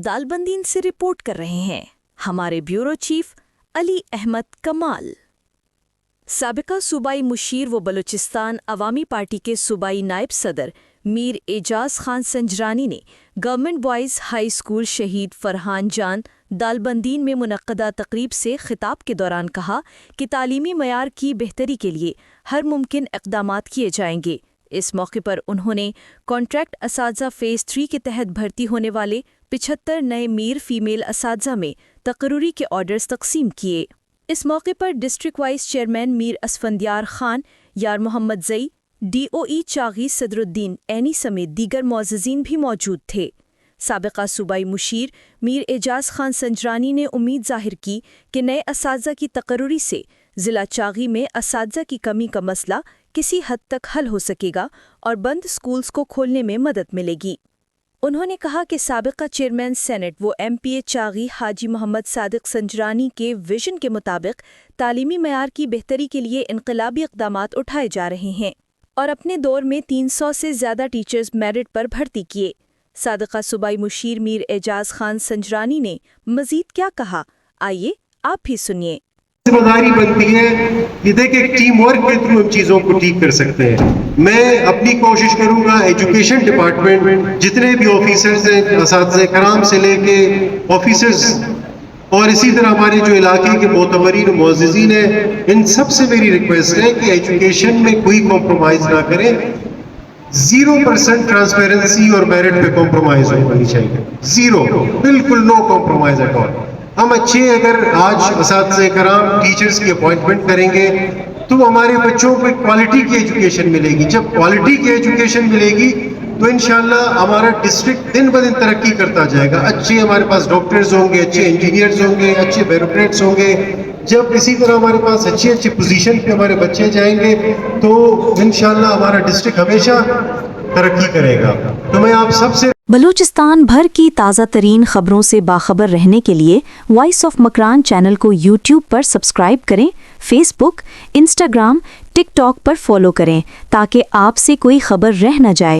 दालबंदीन से रिपोर्ट कर रहे हैं हमारे ब्यूरो चीफ अली अहमद कमाल। साबिका सूबाई मुशीर व बलूचिस्तान अवामी पार्टी के सूबाई नायब सदर मीर एजाज खान संजरानी ने गवर्नमेंट बॉयज़ हाई स्कूल शहीद फरहान जान दालबंदीन में मुनक्कदा तकरीब से खिताब के दौरान कहा कि तालीमी मयार की बेहतरी के लिए हर मुमकिन इक़दामात किए जाएंगे। इस मौके पर उन्होंने कॉन्ट्रैक्ट असातिज़ा फ़ेज़ 3 के तहत भर्ती होने वाले 75 नए मीर फ़ीमेल असातिज़ा में तकर्रूरी के ऑर्डर्स तकसीम किए। इस मौके पर district vice chairman Mir Asfandyar Khan, यार मोहम्मद जई, DOE चागी सदरुद्दीन ऐनी समेत दीगर मुअज़्ज़िज़ीन भी मौजूद थे। साबिका सूबाई मुशीर मीर एजाज खान संजरानी ने उम्मीद ज़ाहिर की कि नए असातिज़ा की तकर्रूरी से ज़िला चागी में असातिज़ा की कमी का मसला किसी हद तक हल हो सकेगा और बंद स्कूल्स को खोलने में मदद मिलेगी। उन्होंने कहा कि साबिका चेयरमैन सेनेट वो MPA चागी हाजी मोहम्मद सादिक संजरानी के विजन के मुताबिक तालीमी मयार की बेहतरी के लिए इनकलाबी इक़दामात उठाए जा रहे हैं और अपने दौर में 300 से ज़्यादा टीचर्स मेरिट पर भर्ती किए। साबिका सूबाई मुशीर मीर एजाज खान संजरानी ने मज़ीद क्या कहा, आइए आप भी सुनिए। जिम्मेदारी बनती है कि देखिए टीम वर्क के थ्रू हम चीज़ों को ठीक कर सकते हैं। मैं अपनी कोशिश करूंगा एजुकेशन डिपार्टमेंट जितने भी ऑफिसर्स हैं, असातिज़े कराम से लेके ऑफिसर्स और इसी तरह हमारे जो इलाके के मोतबरीन मुअज़्ज़िज़ीन हैं, इन सब से मेरी रिक्वेस्ट है कि एजुकेशन में कोई कॉम्प्रोमाइज़ ना करें। 0% ट्रांसपेरेंसी और मेरिट पे कॉम्प्रोमाइज़ होनी चाहिए। 0, बिल्कुल नो कॉम्प्रोमाइज़ एट ऑल। हम अच्छे अगर आज असातिज़े कराम टीचर्स की अपॉइंटमेंट करेंगे तो हमारे बच्चों को क्वालिटी की एजुकेशन मिलेगी। जब क्वालिटी की एजुकेशन मिलेगी तो इंशाल्लाह हमारा डिस्ट्रिक्ट दिन ब दिन तरक्की करता जाएगा। अच्छे हमारे पास डॉक्टर्स होंगे, अच्छे इंजीनियर्स होंगे, अच्छे ब्यूरोक्रेट्स होंगे। जब इसी तरह हमारे पास अच्छी अच्छी पोजीशन पे हमारे बच्चे जाएंगे तो इंशाल्लाह हमारा डिस्ट्रिक्ट हमेशा तरक्की करेगा। तो मैं आप सबसे बलूचिस्तान भर की ताज़ा तरीन खबरों से बाखबर रहने के लिए वॉइस ऑफ मकरान चैनल को YouTube पर सब्सक्राइब करें, Facebook, Instagram, TikTok पर फॉलो करें ताकि आपसे कोई खबर रह न जाए।